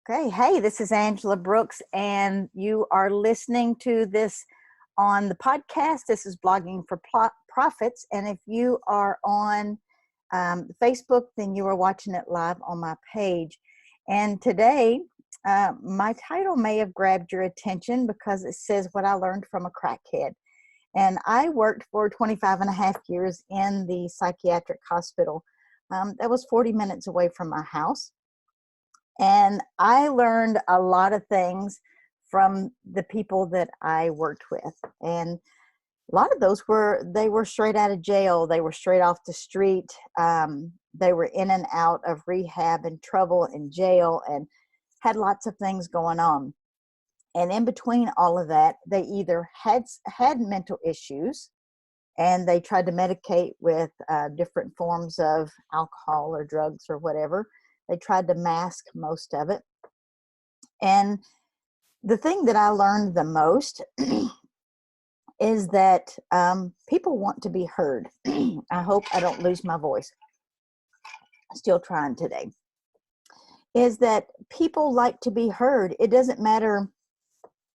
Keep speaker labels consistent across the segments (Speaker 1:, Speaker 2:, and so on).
Speaker 1: Okay, hey, this is Angela Brooks, and you are listening to this on the podcast. This is Blogging for Profits, and if you are on Facebook, then you are watching it live on my page. And today, my title may have grabbed your attention because it says what I learned from a crackhead. And I worked for 25 and a half years in the psychiatric hospital that was 40 minutes away from my house. And I learned a lot of things from the people that I worked with. And a lot of those they were straight out of jail. They were straight off the street. They were in and out of rehab and trouble in jail and had lots of things going on. And in between all of that, they either had mental issues and they tried to medicate with different forms of alcohol or drugs or whatever. They tried to mask most of it. And the thing that I learned the most is that people want to be heard. I hope I don't lose my voice. Still trying today. Is that people like to be heard. It doesn't matter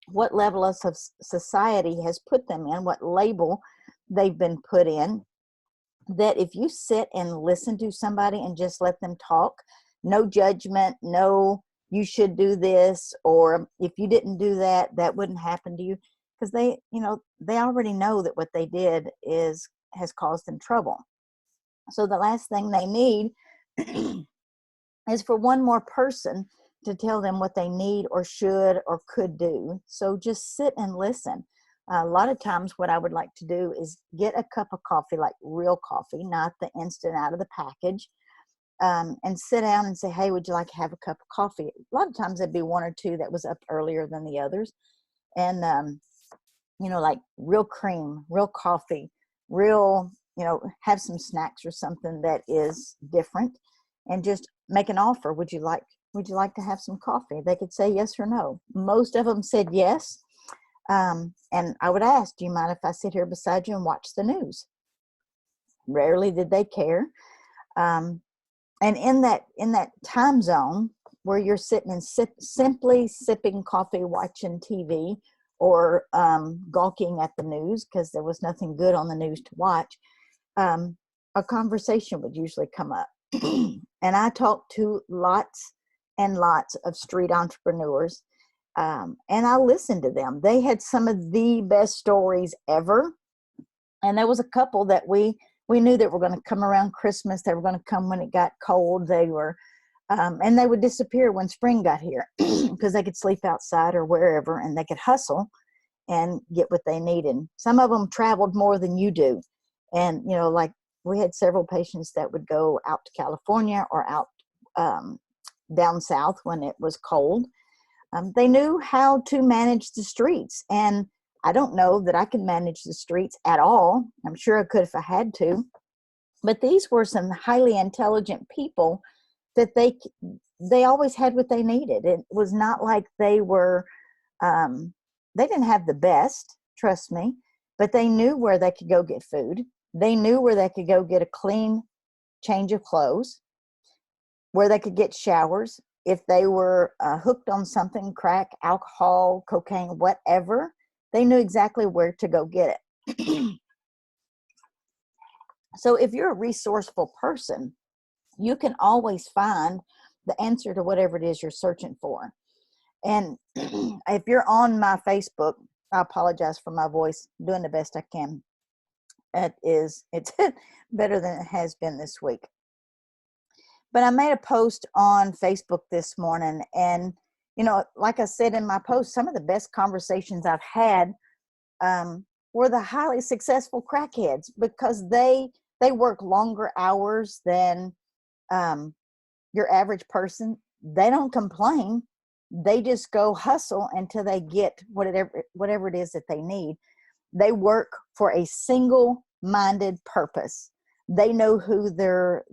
Speaker 1: what level of society has put them in, what label they've been put in, that if you sit and listen to somebody and just let them talk, no judgment, no, you should do this, or if you didn't do that, that wouldn't happen to you, because they already know that what they did has caused them trouble. So the last thing they need is for one more person to tell them what they need or should or could do. So just sit and listen. A lot of times what I would like to do is get a cup of coffee, like real coffee, not the instant out of the package, and sit down and say, hey, would you like to have a cup of coffee? A lot of times there'd be one or two that was up earlier than the others. And, like real cream, real coffee, real, have some snacks or something that is different, and just make an offer. Would you like to have some coffee? They could say yes or no. Most of them said yes. And I would ask, do you mind if I sit here beside you and watch the news? Rarely did they care. And in that time zone where you're sitting and simply sipping coffee, watching TV, or gawking at the news because there was nothing good on the news to watch, a conversation would usually come up. And I talked to lots and lots of street entrepreneurs, and I listened to them. They had some of the best stories ever. And there was a couple that we knew that were going to come around Christmas. They were going to come when it got cold. They were, and they would disappear when spring got here because they could sleep outside or wherever, and they could hustle and get what they needed. Some of them traveled more than you do. And, like we had several patients that would go out to California or out down south when it was cold. They knew how to manage the streets. And I don't know that I can manage the streets at all. I'm sure I could if I had to. But these were some highly intelligent people that they always had what they needed. It was not like they were, they didn't have the best, trust me, but they knew where they could go get food. They knew where they could go get a clean change of clothes, where they could get showers. If they were hooked on something, crack, alcohol, cocaine, whatever, they knew exactly where to go get it. So if you're a resourceful person, you can always find the answer to whatever it is you're searching for. And if you're on my Facebook, I apologize for my voice, I'm doing the best I can. It's better than it has been this week. But I made a post on Facebook this morning, and like I said in my post, some of the best conversations I've had were the highly successful crackheads, because they work longer hours than your average person. They don't complain. They just go hustle until they get whatever it is that they need. They work for a single-minded purpose. They know who their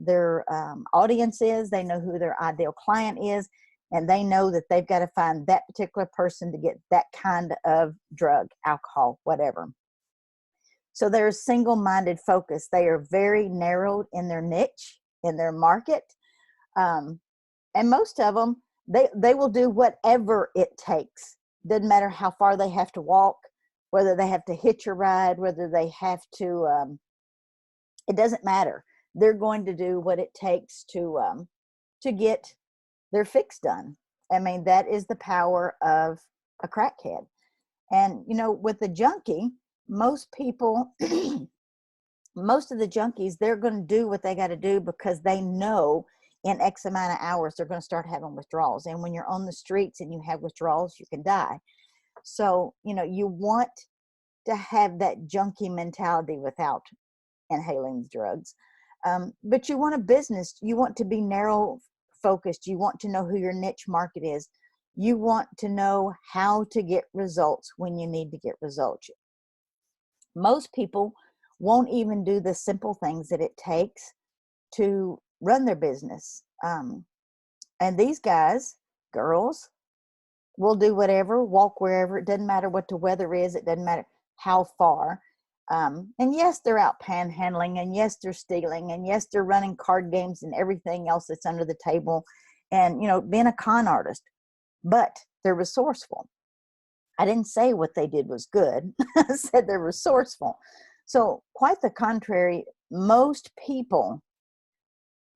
Speaker 1: audience is. They know who their ideal client is. And they know that they've got to find that particular person to get that kind of drug, alcohol, whatever. So they're a single-minded focus. They are very narrowed in their niche, in their market. And most of them, They will do whatever it takes. Doesn't matter how far they have to walk, whether they have to hitch a ride, whether they have to, it doesn't matter. They're going to do what it takes to get their fix done. I mean, that is the power of a crackhead. And, you know, with the junkie, most people, most of the junkies, they're going to do what they got to do because they know in X amount of hours, they're going to start having withdrawals. And when you're on the streets and you have withdrawals, you can die. So, you know, you want to have that junkie mentality without inhaling the drugs. But you want a business, you want to be narrow focused. You want to know who your niche market is. You want to know how to get results when you need to get results. Most people won't even do the simple things that it takes to run their business. And these guys, girls, will do whatever, walk wherever. It doesn't matter what the weather is. It doesn't matter how far. And yes, they're out panhandling, and yes, they're stealing, and yes, they're running card games and everything else that's under the table, and, you know, being a con artist, but they're resourceful. I didn't say what they did was good. I said they're resourceful. So quite the contrary, most people,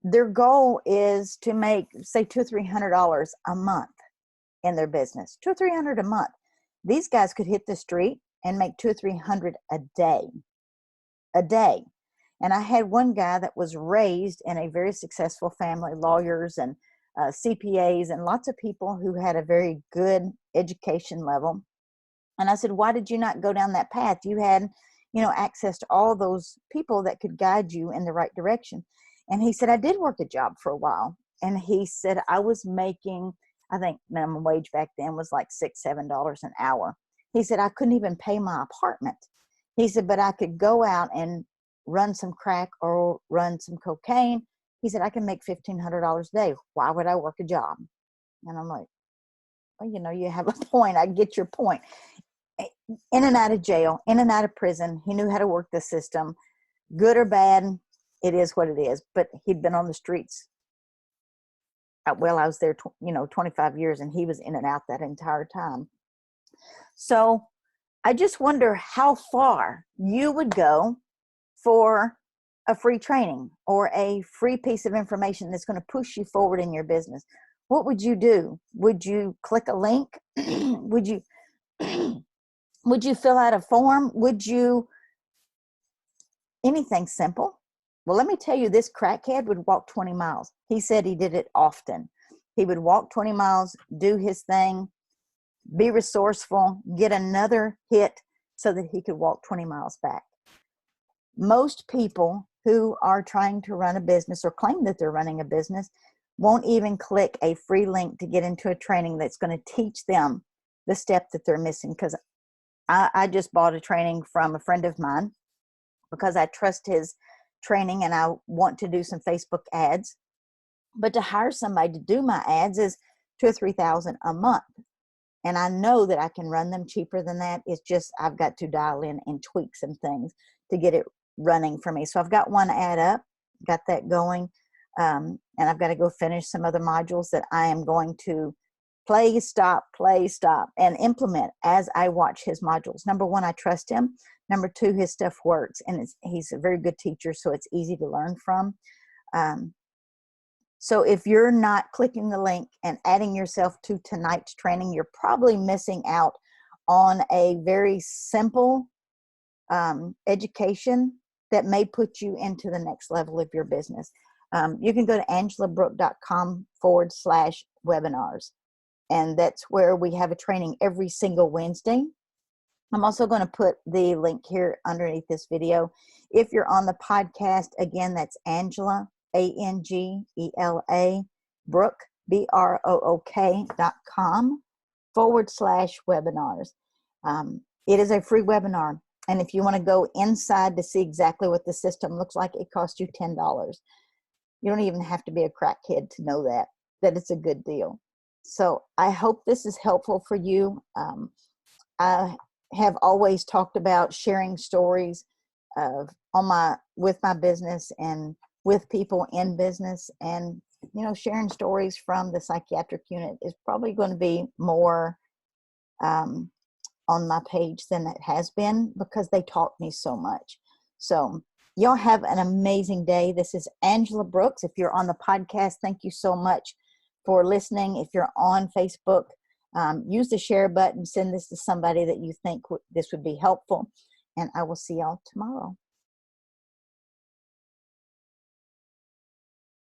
Speaker 1: their goal is to make, say, $200 or $300 a month in their business. $200 or $300 a month. These guys could hit the street and make $200 or $300 a day. And I had one guy that was raised in a very successful family, lawyers and CPAs and lots of people who had a very good education level. And I said, why did you not go down that path? You had, you know, access to all those people that could guide you in the right direction. And he said, I did work a job for a while. And he said, I was making, I think minimum wage back then was like $6, $7 an hour. He said, I couldn't even pay my apartment. He said, but I could go out and run some crack or run some cocaine. He said, I can make $1,500 a day. Why would I work a job? And I'm like, well, you know, you have a point. I get your point. In and out of jail, in and out of prison. He knew how to work the system. Good or bad, it is what it is. But he'd been on the streets. Well, I was there, 25 years, and he was in and out that entire time. So I just wonder how far you would go for a free training or a free piece of information that's going to push you forward in your business. What would you do? Would you click a link? Would you fill out a form? Would you, anything simple? Well, let me tell you, this crackhead would walk 20 miles. He said he did it often. He would walk 20 miles, do his thing, be resourceful, get another hit so that he could walk 20 miles back. Most people who are trying to run a business or claim that they're running a business won't even click a free link to get into a training that's going to teach them the step that they're missing. Because I just bought a training from a friend of mine because I trust his training and I want to do some Facebook ads. But to hire somebody to do my ads is $2,000 or $3,000 a month. And I know that I can run them cheaper than that. It's just I've got to dial in and tweak some things to get it running for me. So I've got one ad up, got that going. And I've got to go finish some other modules that I am going to play, stop, and implement as I watch his modules. Number one, I trust him. Number two, his stuff works. And he's a very good teacher, so it's easy to learn from. So if you're not clicking the link and adding yourself to tonight's training, you're probably missing out on a very simple education that may put you into the next level of your business. You can go to angelabrook.com/webinars. And that's where we have a training every single Wednesday. I'm also going to put the link here underneath this video. If you're on the podcast, again, that's Angela, ANGELA, Brook, BROOK.com/webinars. It is a free webinar. And if you want to go inside to see exactly what the system looks like, it costs you $10. You don't even have to be a crackhead to know that it's a good deal. So I hope this is helpful for you. I have always talked about sharing stories with my business and with people in business. And sharing stories from the psychiatric unit is probably going to be more on my page than it has been, because they taught me so much. So y'all have an amazing day. This is Angela Brooks. If you're on the podcast, thank you so much for listening. If you're on Facebook, use the share button, send this to somebody that you think this would be helpful, and I will see y'all tomorrow.